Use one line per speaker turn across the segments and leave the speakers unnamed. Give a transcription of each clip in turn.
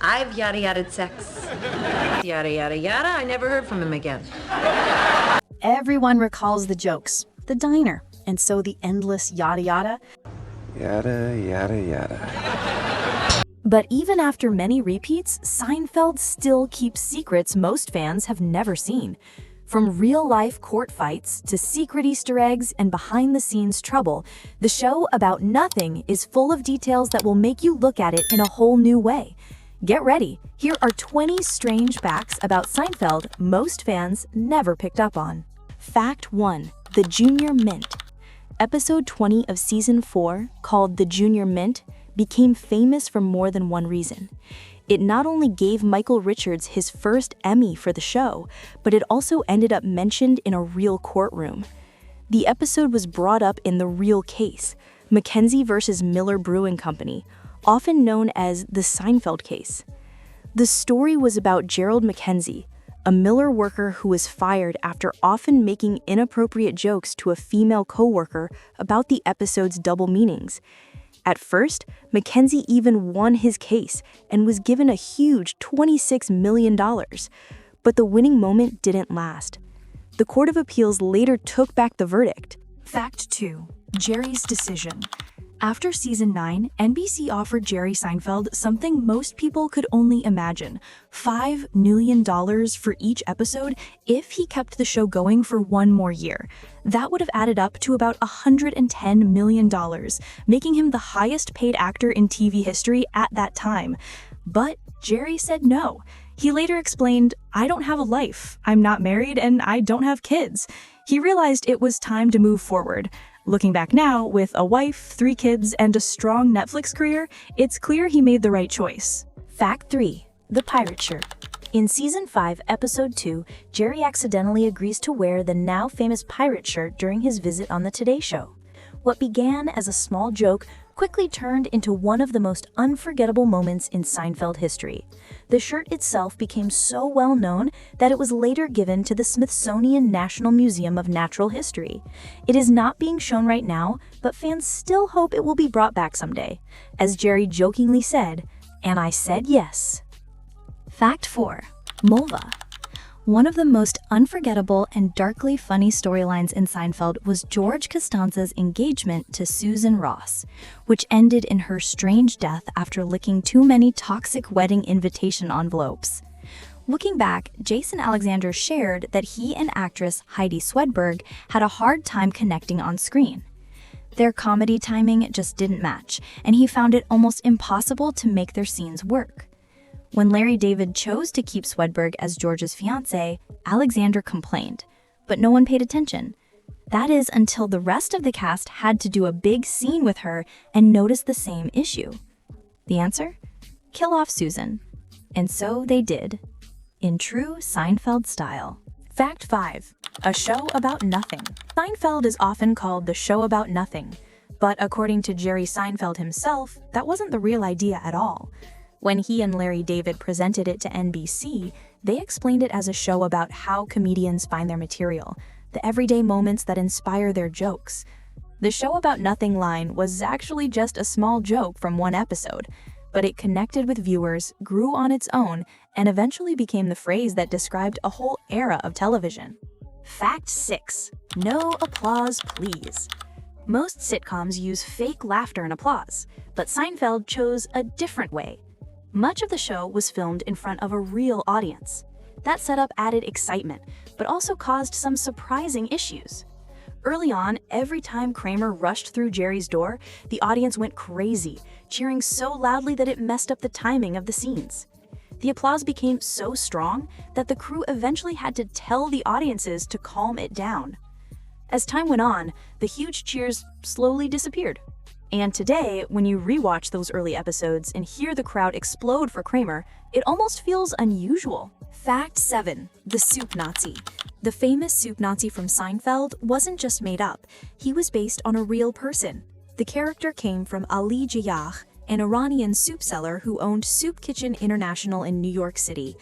I've yada yada sex. Yada yada yada, I never heard from him again.
Everyone recalls the jokes, the diner, and so the endless yada yada.
Yada, yada, yada.
But even after many repeats, Seinfeld still keeps secrets most fans have never seen. From real-life court fights to secret Easter eggs and behind-the-scenes trouble, the show about nothing is full of details that will make you look at it in a whole new way. Get ready, here are 20 strange facts about Seinfeld most fans never picked up on. Fact 1. The Junior Mint. Episode 20 of Season 4, called The Junior Mint, became famous for more than one reason. It not only gave Michael Richards his first Emmy for the show, but it also ended up mentioned in a real courtroom. The episode was brought up in the real case, Mackenzie versus Miller Brewing Company, often known as the Seinfeld case. The story was about Gerald Mackenzie, a Miller worker who was fired after often making inappropriate jokes to a female coworker about the episode's double meanings. At first, Mackenzie even won his case and was given a huge $26 million. But the winning moment didn't last. The Court of Appeals later took back the verdict. Fact 2. Jerry's decision. After Season 9, NBC offered Jerry Seinfeld something most people could only imagine: $5 million for each episode if he kept the show going for one more year. That would have added up to about $110 million, making him the highest paid actor in TV history at that time. But Jerry said no. He later explained, "I don't have a life, I'm not married, and I don't have kids." He realized it was time to move forward. Looking back now, with a wife, 3 kids, and a strong Netflix career, it's clear he made the right choice. Fact 3. The pirate shirt. In Season 5, Episode 2, Jerry accidentally agrees to wear the now famous pirate shirt during his visit on the Today Show. What began as a small joke quickly turned into one of the most unforgettable moments in Seinfeld history. The shirt itself became so well known that it was later given to the Smithsonian National Museum of Natural History. It is not being shown right now, but fans still hope it will be brought back someday. As Jerry jokingly said, "And I said yes." Fact 4. Mulva. One of the most unforgettable and darkly funny storylines in Seinfeld was George Costanza's engagement to Susan Ross, which ended in her strange death after licking too many toxic wedding invitation envelopes. Looking back, Jason Alexander shared that he and actress Heidi Swedberg had a hard time connecting on screen. Their comedy timing just didn't match, and he found it almost impossible to make their scenes work. When Larry David chose to keep Swedberg as George's fiancée, Alexander complained, but no one paid attention. That is until the rest of the cast had to do a big scene with her and noticed the same issue. The answer? Kill off Susan. And so they did, in true Seinfeld style. Fact 5. A show about nothing. Seinfeld is often called the show about nothing, but according to Jerry Seinfeld himself, that wasn't the real idea at all. When he and Larry David presented it to NBC, they explained it as a show about how comedians find their material, the everyday moments that inspire their jokes. The show about nothing line was actually just a small joke from one episode, but it connected with viewers, grew on its own, and eventually became the phrase that described a whole era of television. Fact 6. No applause, please. Most sitcoms use fake laughter and applause, but Seinfeld chose a different way. Much of the show was filmed in front of a real audience. That setup added excitement, but also caused some surprising issues. Early on, every time Kramer rushed through Jerry's door, the audience went crazy, cheering so loudly that it messed up the timing of the scenes. The applause became so strong that the crew eventually had to tell the audiences to calm it down. As time went on, the huge cheers slowly disappeared. And today, when you rewatch those early episodes and hear the crowd explode for Kramer, it almost feels unusual. Fact 7. The Soup Nazi. The famous Soup Nazi from Seinfeld wasn't just made up. He was based on a real person. The character came from Ali Jayah, an Iranian soup seller who owned Soup Kitchen International in New York City.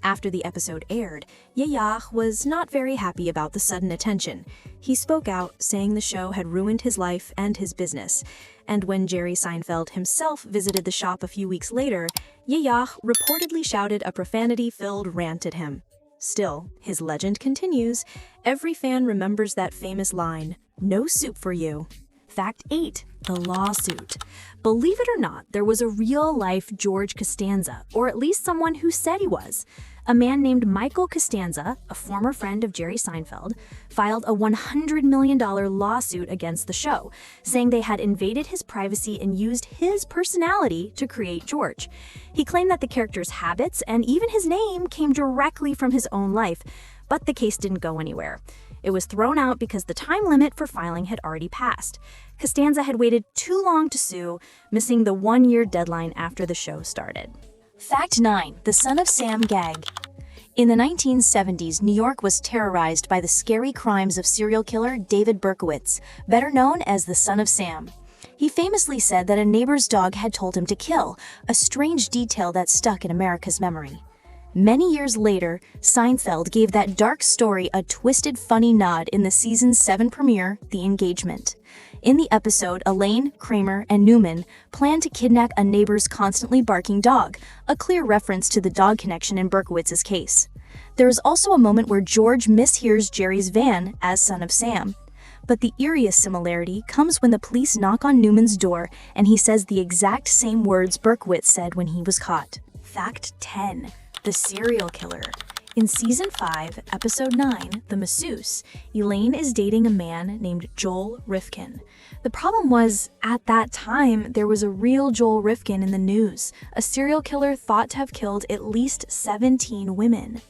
After the episode aired, Yayah was not very happy about the sudden attention. He spoke out, saying the show had ruined his life and his business. And when Jerry Seinfeld himself visited the shop a few weeks later, Yaya reportedly shouted a profanity-filled rant at him. Still, his legend continues. Every fan remembers that famous line, "No soup for you." Fact 8. The lawsuit. Believe it or not, there was a real-life George Costanza, or at least someone who said he was. A man named Michael Costanza, a former friend of Jerry Seinfeld, filed a $100 million lawsuit against the show, saying they had invaded his privacy and used his personality to create George. He claimed that the character's habits and even his name came directly from his own life, but the case didn't go anywhere. It was thrown out because the time limit for filing had already passed. Costanza had waited too long to sue, missing the one-year deadline after the show started. Fact 9. The Son of Sam gag. In the 1970s, New York was terrorized by the scary crimes of serial killer David Berkowitz, better known as the Son of Sam. He famously said that a neighbor's dog had told him to kill, a strange detail that stuck in America's memory. Many years later, Seinfeld gave that dark story a twisted, funny nod in the season 7 premiere, The Engagement. In the episode, Elaine, Kramer, and Newman plan to kidnap a neighbor's constantly barking dog, a clear reference to the dog connection in Berkowitz's case. There is also a moment where George mishears Jerry's van as Son of Sam. But the eeriest similarity comes when the police knock on Newman's door and he says the exact same words Berkowitz said when he was caught. Fact 10. The Serial Killer. In Season 5, Episode 9, The Masseuse, Elaine is dating a man named Joel Rifkin. The problem was, at that time, there was a real Joel Rifkin in the news, a serial killer thought to have killed at least 17 women.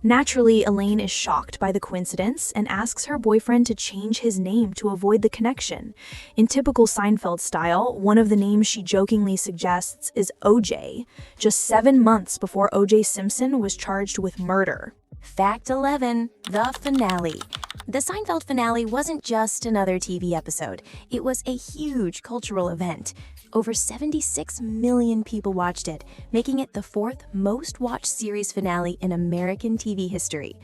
Naturally, Elaine is shocked by the coincidence and asks her boyfriend to change his name to avoid the connection. In typical Seinfeld style, one of the names she jokingly suggests is OJ, just 7 months before O.J. Simpson was charged with murder. Fact 11. The finale. The Seinfeld finale wasn't just another TV episode. It was a huge cultural event. Over 76 million people watched it, making it the 4th most-watched series finale in American TV history.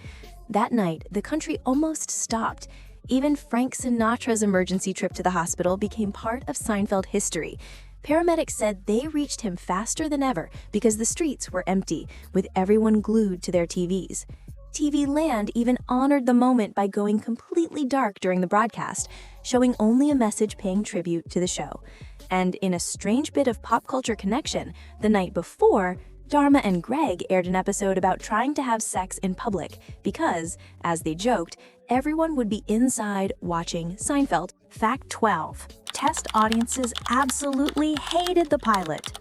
That night, the country almost stopped. Even Frank Sinatra's emergency trip to the hospital became part of Seinfeld history. Paramedics said they reached him faster than ever because the streets were empty, with everyone glued to their TVs. TV Land even honored the moment by going completely dark during the broadcast, showing only a message paying tribute to the show. And in a strange bit of pop culture connection, the night before, Dharma and Greg aired an episode about trying to have sex in public because, as they joked, everyone would be inside watching Seinfeld. Fact 12. Test audiences absolutely hated the pilot.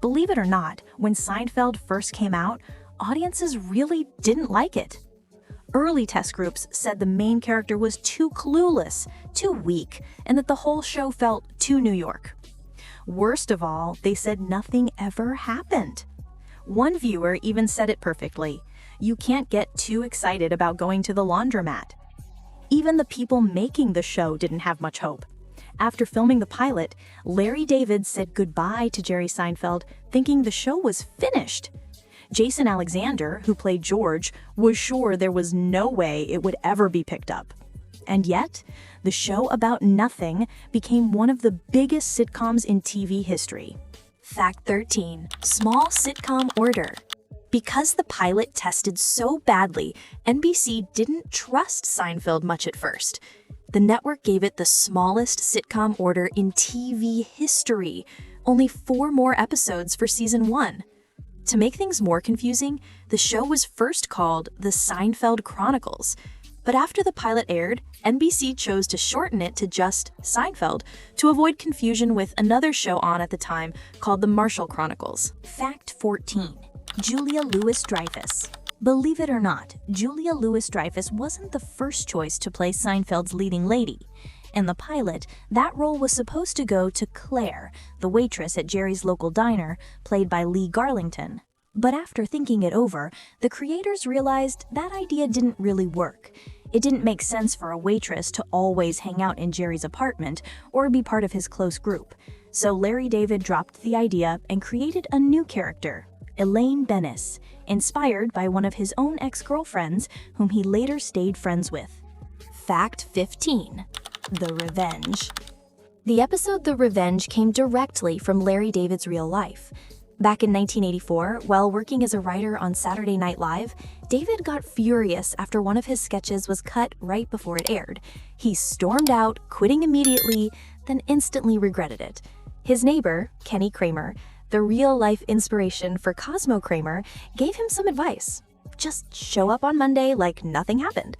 Believe it or not, when Seinfeld first came out, audiences really didn't like it. Early test groups said the main character was too clueless, too weak, and that the whole show felt too New York. Worst of all, they said nothing ever happened. One viewer even said it perfectly: you can't get too excited about going to the laundromat. Even the people making the show didn't have much hope. After filming the pilot, Larry David said goodbye to Jerry Seinfeld, thinking the show was finished. Jason Alexander, who played George, was sure there was no way it would ever be picked up. And yet, the show about nothing became one of the biggest sitcoms in TV history. Fact 13. Small sitcom order. Because the pilot tested so badly, NBC didn't trust Seinfeld much at first. The network gave it the smallest sitcom order in TV history, only 4 more episodes for season 1. To make things more confusing, the show was first called The Seinfeld Chronicles. But after the pilot aired, NBC chose to shorten it to just Seinfeld to avoid confusion with another show on at the time called The Marshall Chronicles. Fact 14. Julia Louis-Dreyfus. Believe it or not, Julia Louis-Dreyfus wasn't the first choice to play Seinfeld's leading lady. In the pilot, that role was supposed to go to Claire, the waitress at Jerry's local diner, played by Lee Garlington. But after thinking it over, the creators realized that idea didn't really work. It didn't make sense for a waitress to always hang out in Jerry's apartment or be part of his close group. So Larry David dropped the idea and created a new character, Elaine Bennis, inspired by one of his own ex-girlfriends whom he later stayed friends with. Fact 15. The Revenge. The episode The Revenge came directly from Larry David's real life. Back in 1984, while working as a writer on Saturday Night Live, David got furious after one of his sketches was cut right before it aired. He stormed out, quitting immediately, then instantly regretted it. His neighbor, Kenny Kramer, the real-life inspiration for Cosmo Kramer, gave him some advice. Just show up on Monday like nothing happened.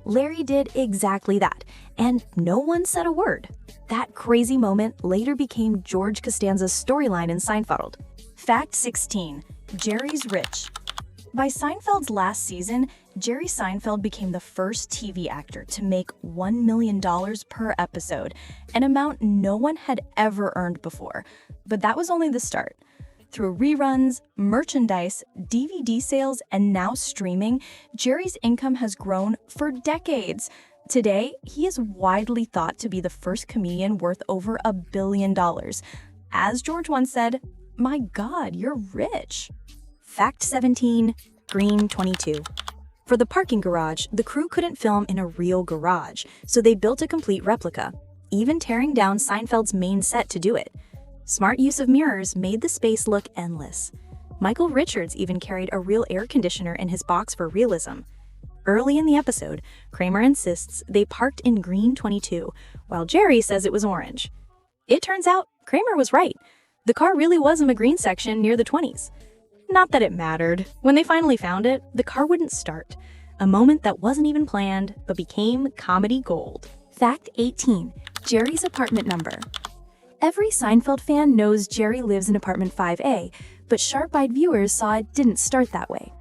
Larry did exactly that, and no one said a word. That crazy moment later became George Costanza's storyline in Seinfeld. Fact 16. Jerry's rich. By Seinfeld's last season, Jerry Seinfeld became the first TV actor to make $1 million per episode, an amount no one had ever earned before. But that was only the start. Through reruns, merchandise, DVD sales, and now streaming, Jerry's income has grown for decades. Today, he is widely thought to be the first comedian worth over $1 billion. As George once said, "My God, you're rich." Fact 17. Green 22. For the parking garage, the crew couldn't film in a real garage, so they built a complete replica, even tearing down Seinfeld's main set to do it. Smart use of mirrors made the space look endless. Michael Richards even carried a real air conditioner in his box for realism. Early in the episode, Kramer insists they parked in green 22, while Jerry says it was orange. It turns out Kramer was right. The car really was in the green section near the 20s. Not that it mattered. When they finally found it, the car wouldn't start. A moment that wasn't even planned, but became comedy gold. Fact 18. Jerry's apartment number. Every Seinfeld fan knows Jerry lives in apartment 5A, but sharp-eyed viewers saw it didn't start that way.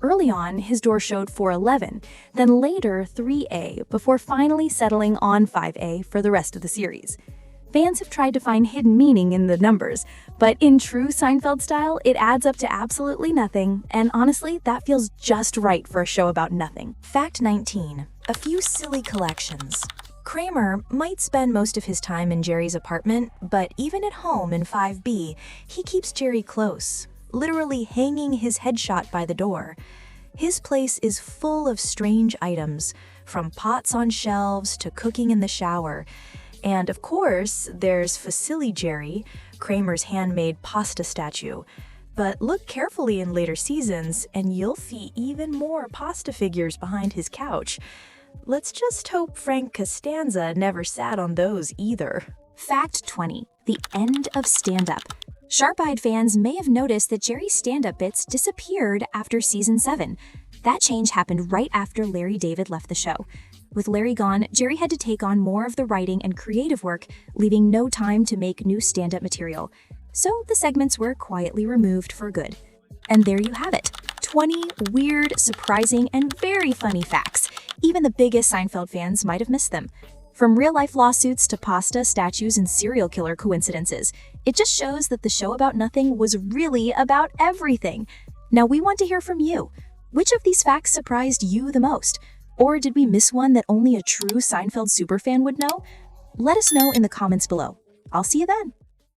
Early on, his door showed 411, then later 3A, before finally settling on 5A for the rest of the series. Fans have tried to find hidden meaning in the numbers, but in true Seinfeld style, it adds up to absolutely nothing, and honestly, that feels just right for a show about nothing. Fact 19. A few silly collections. Kramer might spend most of his time in Jerry's apartment, but even at home in 5B, he keeps Jerry close, literally hanging his headshot by the door. His place is full of strange items, from pots on shelves to cooking in the shower. And of course, there's Fusilli Jerry, Kramer's handmade pasta statue. But look carefully in later seasons, and you'll see even more pasta figures behind his couch. Let's just hope Frank Costanza never sat on those either. Fact 20. The end of stand-up. Sharp-eyed fans may have noticed that Jerry's stand-up bits disappeared after season 7. That change happened right after Larry David left the show. With Larry gone, Jerry had to take on more of the writing and creative work, leaving no time to make new stand-up material. So the segments were quietly removed for good. And there you have it. 20 weird, surprising, and very funny facts. Even the biggest Seinfeld fans might have missed them. From real-life lawsuits to pasta, statues, and serial killer coincidences, it just shows that the show about nothing was really about everything. Now we want to hear from you. Which of these facts surprised you the most? Or did we miss one that only a true Seinfeld superfan would know? Let us know in the comments below. I'll see you then.